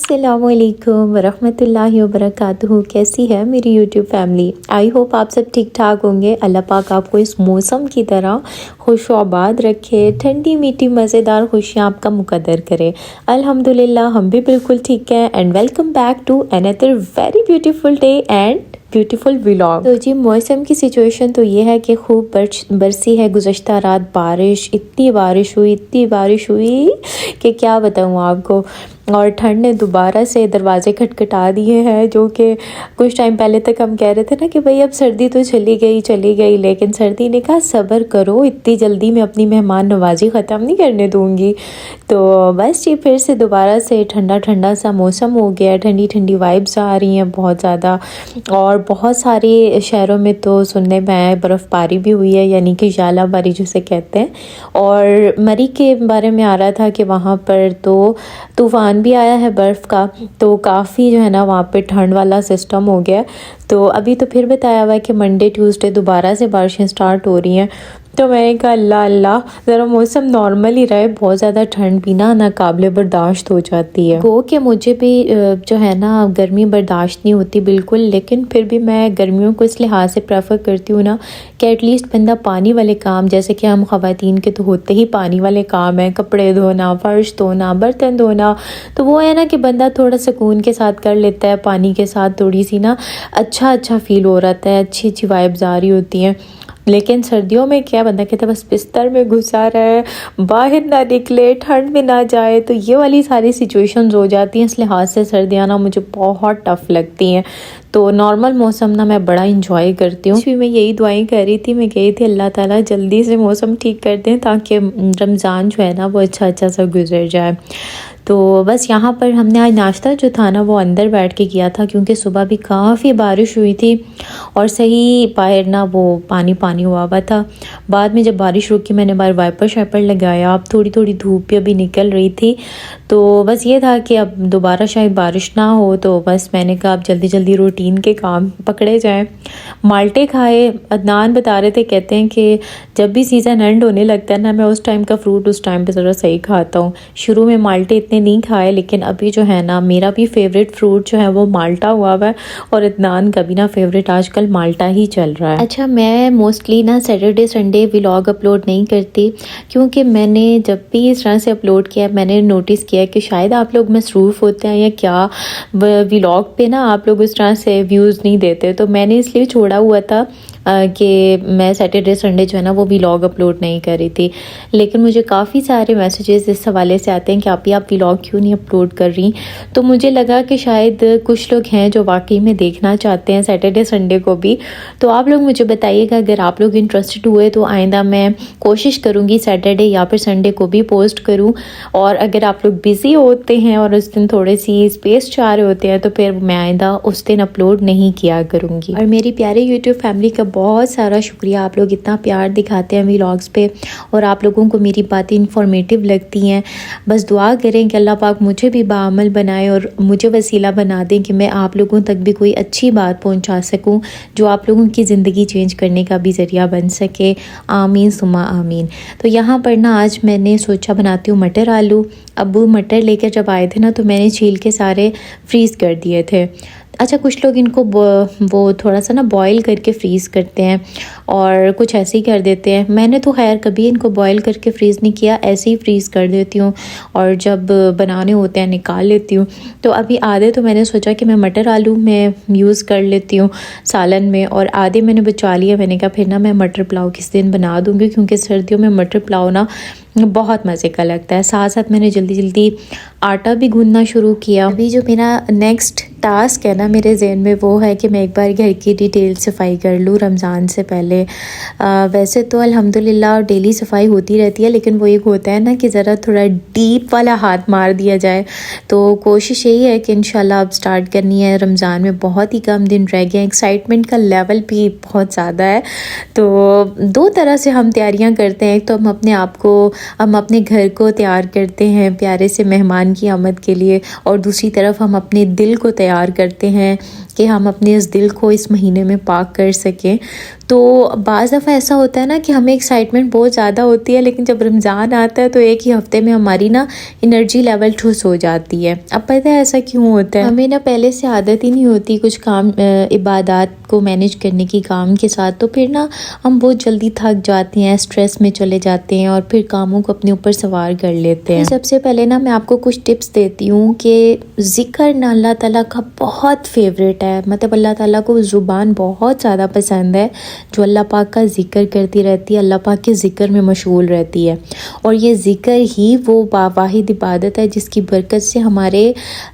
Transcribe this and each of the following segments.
अस्सलामुअलैकुम वरहमतुल्लाहि वबरकातुहू। कैसी है मेरी यूट्यूब फैमिली? आई होप आप सब ठीक ठाक होंगे। अल्लाह पाक आपको इस मौसम की तरह खुश आबाद रखे, ठंडी मीठी मज़ेदार खुशियाँ आपका मुकद्दर करे। अल्हम्दुलिल्लाह हम भी बिल्कुल ठीक हैं। And welcome back to another very beautiful day and beautiful vlog. तो जी मौसम की सिचुएशन तो ये है कि खूब बरसी है। गुज़श्ता रात बारिश, इतनी बारिश हुई कि क्या बताऊँ आपको। और ठंड ने दोबारा से दरवाज़े खटखटा दिए हैं, जो कि कुछ टाइम पहले तक हम कह रहे थे ना कि भाई अब सर्दी तो चली गई, लेकिन सर्दी ने कहा सब्र करो, इतनी जल्दी मैं अपनी मेहमान नवाजी ख़त्म नहीं करने दूँगी। तो बस जी फिर से दोबारा से ठंडा सा मौसम हो गया, ठंडी ठंडी वाइब्स आ रही हैं बहुत ज़्यादा। और बहुत सारे शहरों में तो सुनने में आया बर्फ़बारी भी हुई है, यानी कि जालाबारी जिसे कहते हैं। और मरी के बारे में आ रहा था कि वहाँ पर तो तूफ़ान भी आया है बर्फ़ का, तो काफ़ी जो है ना वहाँ पे ठंड वाला सिस्टम हो गया। तो अभी तो फिर बताया हुआ है कि मंडे ट्यूसडे दोबारा से बारिशें स्टार्ट हो रही हैं। तो मैंने कहा अल्लाह ज़रा मौसम नॉर्मल ही रहे, बहुत ज़्यादा ठंड भी ना नाकाबिले बर्दाश्त हो जाती है। वो कि मुझे भी जो है ना गर्मी बर्दाश्त नहीं होती बिल्कुल, लेकिन फिर भी मैं गर्मियों को इस लिहाज से प्रेफर करती हूँ ना कि एटलीस्ट बंदा पानी वाले काम, जैसे कि हम ख़वातीन के तो होते ही पानी वाले काम हैं, कपड़े धोना, फ़र्श धोना, बर्तन धोना, तो वो है ना कि बंदा थोड़ा सुकून के साथ कर लेता है। पानी के साथ थोड़ी सी ना अच्छा फील हो रहा है, अच्छी वाइब्स आ रही होती हैं। लेकिन सर्दियों में क्या, बंदा कहता है बस बिस्तर में घुसा रहे, बाहर ना निकले, ठंड में ना जाए, तो ये वाली सारी सिचुएशंस हो जाती हैं। इस लिहाज से सर्दियाँ ना मुझे बहुत टफ़ लगती हैं। तो नॉर्मल मौसम ना मैं बड़ा इंजॉय करती हूँ। मैं यही दुआएं कर रही थी, मैं कही थी अल्लाह ताला जल्दी से मौसम ठीक कर दें ताकि रमज़ान जो है ना वो अच्छा सा गुजर जाए। तो बस यहाँ पर हमने आज नाश्ता जो था ना वो अंदर बैठ के किया था, क्योंकि सुबह भी काफ़ी बारिश हुई थी और सही बाहर ना वो पानी हुआ था। बाद में जब बारिश रुकी मैंने बाहर वाइपर शाइपर लगाया, अब थोड़ी धूप भी अभी निकल रही थी। तो बस ये था कि अब दोबारा शायद बारिश ना हो, तो बस मैंने कहा अब जल्दी रूटीन के काम पकड़े जाएं। माल्टे खाए। अदनान बता रहे थे, कहते हैं कि जब भी सीज़न एंड होने लगता है ना, मैं उस टाइम का फ्रूट उस टाइम पे ज़रा सही खाता हूँ। शुरू में माल्टे इतने नहीं खाए, लेकिन अभी जो है ना मेरा भी फेवरेट फ्रूट जो है वो माल्टा हुआ है, और अदनान का भी ना फेवरेट आजकल माल्टा ही चल रहा है। अच्छा, मैं मोस्टली ना सैटरडे संडे व्लॉग अपलोड नहीं करती, क्योंकि मैंने जब भी इस तरह से अपलोड किया मैंने नोटिस किया कि शायद आप लोग मसरूफ़ होते हैं या क्या, व्लॉग पे ना आप लोग उस तरह से व्यूज़ नहीं देते। तो मैंने इसलिए छोड़ा हुआ था कि मैं सैटरडे संडे जो है ना वो व्लॉग अपलोड नहीं कर रही थी। लेकिन मुझे काफ़ी सारे मैसेजेस इस हवाले से आते हैं कि आप व्लॉग क्यों नहीं अपलोड कर रही। तो मुझे लगा कि शायद कुछ लोग हैं जो वाकई में देखना चाहते हैं सैटरडे संडे को भी। तो आप लोग मुझे बताइएगा, अगर आप लोग इंटरेस्टेड हुए तो आइंदा मैं कोशिश करूँगी सैटरडे या फिर संडे को भी पोस्ट करूँ। और अगर आप लोग बिज़ी होते हैं और उस दिन थोड़ी सी स्पेस चाह रहे होते हैं तो फिर मैं आइंदा उस दिन अपलोड नहीं किया करूँगी। और मेरी प्यारे यूट्यूब फैमिली का बहुत सारा शुक्रिया, आप लोग इतना प्यार दिखाते हैं व्लॉग्स पे और आप लोगों को मेरी बातें इंफॉर्मेटिव लगती हैं। बस दुआ करें कि अल्लाह पाक मुझे भी बाअमल बनाए और मुझे वसीला बना दें कि मैं आप लोगों तक भी कोई अच्छी बात पहुंचा सकूं, जो आप लोगों की ज़िंदगी चेंज करने का भी ज़रिया बन सके। आमीन सुम्मा आमीन। तो यहाँ पर ना आज मैंने सोचा बनाती हूँ मटर आलू। अब्बू मटर लेकर जब आए थे ना तो मैंने छील के सारे फ्रीज़ कर दिए थे। अच्छा, कुछ लोग इनको वो थोड़ा सा ना बॉईल करके फ्रीज़ करते हैं और कुछ ऐसे ही कर देते हैं। मैंने तो खैर कभी इनको बॉईल करके फ्रीज़ नहीं किया, ऐसे ही फ्रीज़ कर देती हूँ और जब बनाने होते हैं निकाल लेती हूँ। तो अभी आधे तो मैंने सोचा कि मैं मटर आलू में यूज़ कर लेती हूँ सालन में, और आधे मैंने बचा लिया। मैंने कहा फिर ना मैं मटर पुलाव किस दिन बना दूँगी, क्योंकि सर्दियों में मटर पुलाव ना बहुत मज़े का लगता है। साथ साथ मैंने जल्दी आटा भी गूंदना शुरू किया। अभी जो मेरा नेक्स्ट टास्क है ना मेरे जहन में वो है कि मैं एक बार घर की डिटेल सफाई कर लूँ रमज़ान से पहले। वैसे तो अल्हम्दुलिल्लाह डेली सफाई होती रहती है, लेकिन वो एक होता है ना कि ज़रा थोड़ा डीप वाला हाथ मार दिया जाए। तो कोशिश यही है कि इंशाल्लाह अब स्टार्ट करनी है। रमज़ान में बहुत ही कम दिन रह गए, एक्साइटमेंट का लेवल भी बहुत ज़्यादा है। तो दो तरह से हम तैयारियाँ करते हैं। एक तो हम अपने घर को तैयार करते हैं प्यारे से मेहमान की आमद के लिए, और दूसरी तरफ हम अपने दिल को तैयार इंतज़ार करते हैं कि हम अपने इस दिल को इस महीने में पाक कर सकें। तो बाज़ दफ़ा ऐसा होता है ना कि हमें एक्साइटमेंट बहुत ज़्यादा होती है, लेकिन जब रमज़ान आता है तो एक ही हफ़्ते में हमारी ना एनर्जी लेवल ठुस हो जाती है। अब पता है ऐसा क्यों होता है? हमें ना पहले से आदत ही नहीं होती कुछ काम इबादत को मैनेज करने की काम के साथ, तो फिर ना हम बहुत जल्दी थक जाते हैं, स्ट्रेस में चले जाते हैं और फिर कामों को अपने ऊपर सवार कर लेते हैं। सबसे पहले ना मैं आपको कुछ टिप्स देती हूँ कि ज़िक्र ना अल्लाह ताला का बहुत फेवरेट है, मतलब अल्लाह ताला को ज़ुबान बहुत ज़्यादा पसंद है जो अल्लाह पाक का ज़िक्र करती रहती है, अल्लाह पाक के ज़िक्र में मशगूल रहती है। और ये ज़िक्र ही वो वाहिद इबादत है जिसकी बरकत से हमारे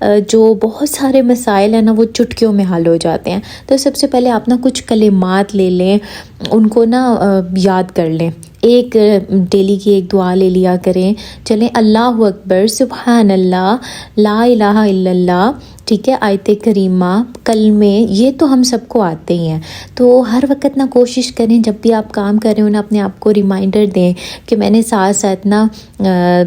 जो बहुत सारे मसाइल हैं ना वो चुटकियों में हल हो जाते हैं। तो सबसे पहले आप ना कुछ कलिमात ले लें, उनको ना याद कर लें। एक डेली की एक दुआ ले लिया करें। चलें, अल्लाहु अकबर, सुबहान अल्लाह, ला इलाहा इल्लल्लाह, ठीक है, आयत करीमा, कलमे, ये तो हम सबको आते ही हैं। तो हर वक्त ना कोशिश करें जब भी आप काम कर रहे हो ना अपने आप को रिमाइंडर दें कि मैंने साथ साथ ना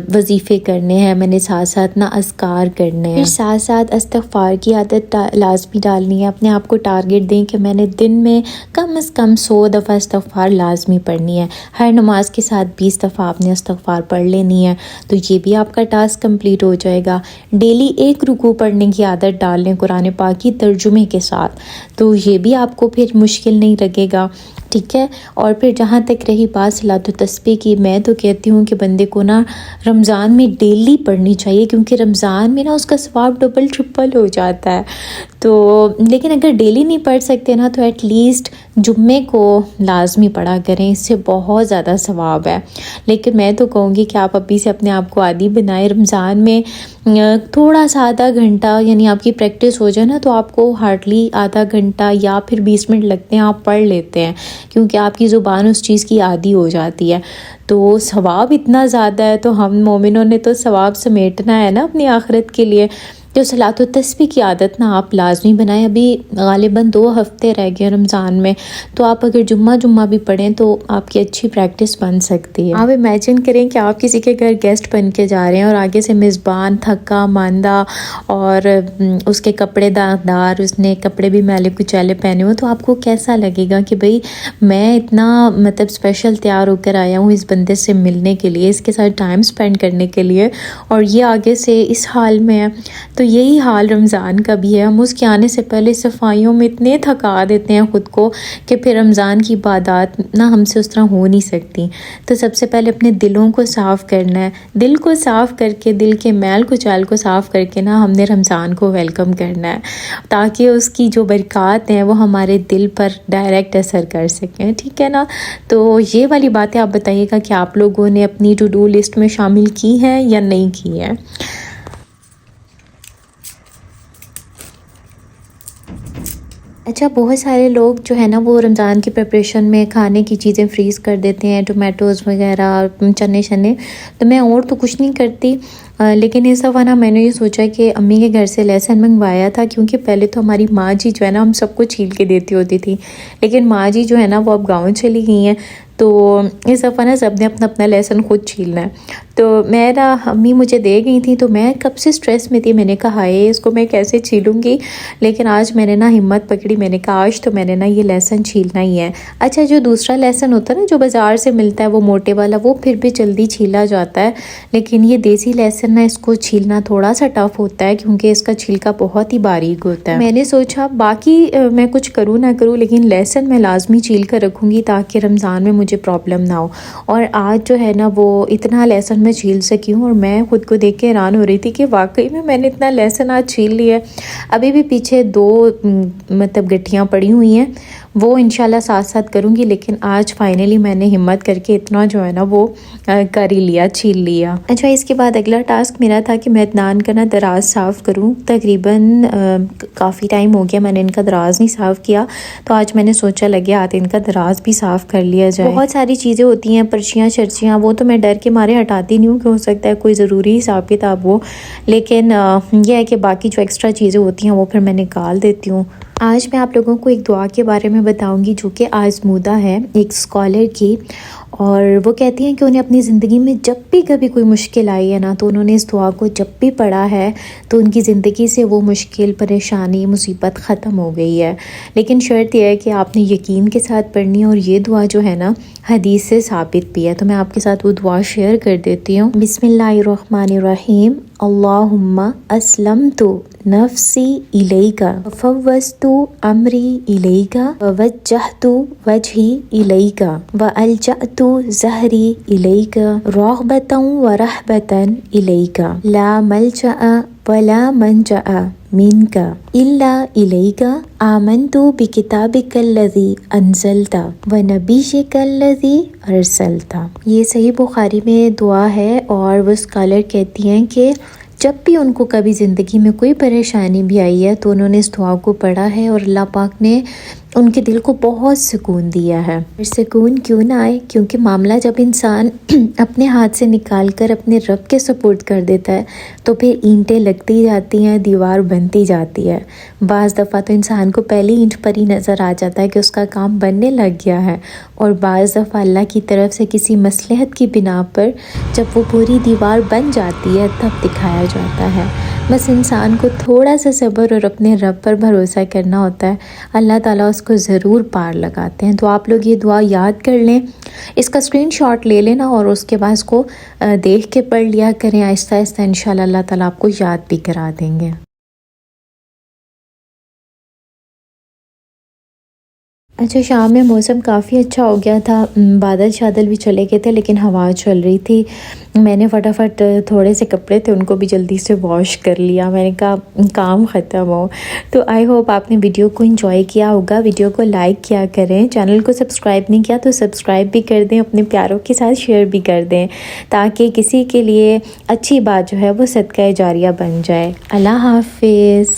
वजीफ़े करने हैं, मैंने साथ साथ ना अज़कार करने हैं, फिर साथ साथ इस्तिग़फ़ार की आदत लाजमी डालनी है। अपने आप को टारगेट दें कि मैंने दिन में कम से कम 100 दफ़ा इस्तिग़फ़ार लाजमी पढ़नी है। हर नमाज के साथ 20 दफ़ा आपने इस्तिग़फ़ार पढ़ लेनी है, तो ये भी आपका टास्क कंप्लीट हो जाएगा। डेली एक रुकू पढ़ने की आदत डाल लें कुरान पाक की तर्जुमे के साथ, तो ये भी आपको फिर मुश्किल नहीं लगेगा, ठीक है। और फिर जहाँ तक रही बात सलातो तस्बीह की, मैं तो कहती हूँ कि बंदे को ना रमज़ान में डेली पढ़नी चाहिए, क्योंकि रमज़ान में ना उसका सवाब डबल ट्रिपल हो जाता है। तो लेकिन अगर डेली नहीं पढ़ सकते ना तो एटलीस्ट जुम्मे को लाजमी पढ़ा करें, इससे बहुत ज़्यादा सवाब है। लेकिन मैं तो कहूँगी कि आप अभी से अपने आप को आदी बनाएं। रमज़ान में थोड़ा सा आधा घंटा यानी आपकी प्रैक्टिस हो जाए ना तो आपको हार्डली आधा घंटा या फिर 20 मिनट लगते हैं, आप पढ़ लेते हैं, क्योंकि आपकी ज़ुबान उस चीज़ की आदी हो जाती है। तो सवाब इतना ज़्यादा है, तो हम मोमिनों ने तो सवाब समेटना है ना अपनी आखिरत के लिए। तो सलातो तस्बीह की आदत ना आप लाजमी बनाएं। अभी गालिबन 2 हफ़्ते रह गए रमज़ान में, तो आप अगर जुम्मा भी पढ़ें तो आपकी अच्छी प्रैक्टिस बन सकती है। आप इमेजिन करें कि आप किसी के घर गेस्ट बन के जा रहे हैं और आगे से मेज़बान थका मांदा और उसके कपड़े दागदार, उसने कपड़े भी मैले कुचैले पहने हो, तो आपको कैसा लगेगा कि भाई मैं इतना मतलब स्पेशल तैयार होकर आया हूँ इस बंदे से मिलने के लिए, इसके साथ टाइम स्पेंड करने के लिए, और ये आगे से इस हाल में है। तो यही हाल रमज़ान का भी है। हम उसके आने से पहले सफाइयों में इतने थका देते हैं ख़ुद को कि फिर रमज़ान की इबादत ना हमसे उस तरह हो नहीं सकती। तो सबसे पहले अपने दिलों को साफ़ करना है। दिल को साफ़ करके, दिल के मैल कुचैल को साफ़ करके ना हमने रमज़ान को वेलकम करना है, ताकि उसकी जो बरक़ात हैं वो हमारे दिल पर डायरेक्ट असर कर सकें, ठीक है ना। तो ये वाली बातें आप बताइएगा कि आप लोगों ने अपनी टू डू लिस्ट में शामिल की हैं या नहीं की हैं। अच्छा, बहुत सारे लोग जो है ना वो रमज़ान की प्रिपरेशन में खाने की चीज़ें फ्रीज़ कर देते हैं, टोमेटोज़ वगैरह, चने शने। तो मैं और तो कुछ नहीं करती, लेकिन इस दफ़ा ना मैंने ये सोचा कि अम्मी के घर से लहसुन मंगवाया था, क्योंकि पहले तो हमारी माँ जी जो है ना हम सबको छील के देती होती थी, लेकिन माँ जी जो है ना वो अब गाँव चली गई हैं, तो इस दफ़ा ना सब ने अपना अपना लहसुन खुद छीलना है। तो मैं ना अम्मी मुझे दे गई थी, तो मैं कब से स्ट्रेस में थी, मैंने कहा हाय इसको मैं कैसे छीलूँगी, लेकिन आज मैंने ना हिम्मत पकड़ी, मैंने कहा आज तो मैंने ना ये लहसुन छीलना ही है। अच्छा, जो दूसरा लहसुन होता है ना जो बाज़ार से मिलता है वो मोटे वाला, वो फिर भी जल्दी छीला जाता है, लेकिन ये देसी लहसुन ना इसको छीलना थोड़ा सा टफ़ होता है, क्योंकि इसका छिलका बहुत ही बारीक होता है। मैंने सोचा बाकी मैं कुछ करूँ ना करूँ, लेकिन लहसुन मैं लाजमी छील कर रखूँगी ताकि रमज़ान में मुझे प्रॉब्लम ना हो। और आज जो है ना वो इतना लहसुन मैं छील सकी हूँ, और मैं ख़ुद को देख के हैरान हो रही थी कि वाकई में मैंने इतना लहसुन आज छील लिया है। अभी भी पीछे 2 मतलब गठियाँ पड़ी हुई हैं, वो इंशाल्लाह साथ साथ करूँगी, लेकिन आज फाइनली मैंने हिम्मत करके इतना जो है ना वो कर ही लिया, छील लिया। अच्छा, इसके बाद अगला टास्क मेरा था कि मैं इत्मीनान का ना दराज साफ़ करूँ। तकरीबन काफ़ी टाइम हो गया मैंने इनका दराज नहीं साफ़ किया, तो आज मैंने सोचा लगे हाथ इनका दराज भी साफ़ कर लिया जाए। बहुत सारी चीज़ें होती हैं, पर्चियाँ शर्चियाँ, वो तो मैं डर के मारे हटाती नहीं हूँ कि हो सकता है कोई ज़रूरी हिसाब किताब हो, लेकिन यह है कि बाकी जो एक्स्ट्रा चीज़ें होती हैं वो फिर मैं निकाल देती हूँ। आज मैं आप लोगों को एक दुआ के बारे में बताऊंगी जो कि आज़मूदा है एक स्कॉलर की, और वो कहती हैं कि उन्हें अपनी ज़िंदगी में जब भी कभी कोई मुश्किल आई है ना, तो उन्होंने इस दुआ को जब भी पढ़ा है तो उनकी ज़िंदगी से वो मुश्किल, परेशानी, मुसीबत ख़त्म हो गई है। लेकिन शर्त यह है कि आपने यकीन के साथ पढ़नी है, और ये दुआ जो है ना हदीस से साबित भी है। तो मैं आपके साथ वो दुआ शेयर कर देती हूँ। बिस्मिल्लाहिर्रहमानिर्रहीम। अल्लाहुम्मा अस्लमतु नफ्सी इलैका फव्वस्तु अमरी इलैका ववज्जहतु वजही इलैका व अलजअतु ज़हरी इलैका रग़बतन व रहबतन इलैका ला मलजअ वला मंजअ मिनका इल्ला इलैका आमन्तु बिकिताबिकल्लज़ी अंज़लता व नबिय्यिकल्लज़ी अरसलता। ये सही बुखारी में दुआ है। और वो स्कॉलर कहती हैं कि जब भी उनको कभी ज़िंदगी में कोई परेशानी भी आई है तो उन्होंने इस दुआ को पढ़ा है और अल्लाह पाक ने उनके दिल को बहुत सुकून दिया है। फिर सुकून क्यों ना आए, क्योंकि मामला जब इंसान अपने हाथ से निकाल कर अपने रब के सपोर्ट कर देता है तो फिर ईंटें लगती जाती हैं, दीवार बनती जाती है। बाज़ दफ़ा तो इंसान को पहली ईंट पर ही नज़र आ जाता है कि उसका काम बनने लग गया है, और बाज़ दफ़ा अल्लाह की तरफ से किसी मसलहत की बिना पर जब वो पूरी दीवार बन जाती है तब दिखाया जाता है। बस इंसान को थोड़ा सा सब्र और अपने रब पर भरोसा करना होता है, अल्लाह ताला उसको ज़रूर पार लगाते हैं। तो आप लोग ये दुआ याद कर लें, इसका स्क्रीनशॉट ले लेना और उसके बाद इसको देख के पढ़ लिया करें आहिस्ता आहिस्ता। इंशाल्लाह अल्लाह ताला आपको याद भी करा देंगे। अच्छा, शाम में मौसम काफ़ी अच्छा हो गया था, बादल शादल भी चले गए थे लेकिन हवा चल रही थी। मैंने फटाफट थोड़े से कपड़े थे उनको भी जल्दी से वॉश कर लिया, मैंने कहा काम ख़त्म हो। तो आई होप आपने वीडियो को एंजॉय किया होगा। वीडियो को लाइक किया करें, चैनल को सब्सक्राइब नहीं किया तो सब्सक्राइब भी कर दें, अपने प्यारों के साथ शेयर भी कर दें ताकि किसी के लिए अच्छी बात जो है वो सदका जारिया बन जाए। अल्लाह हाफिज़।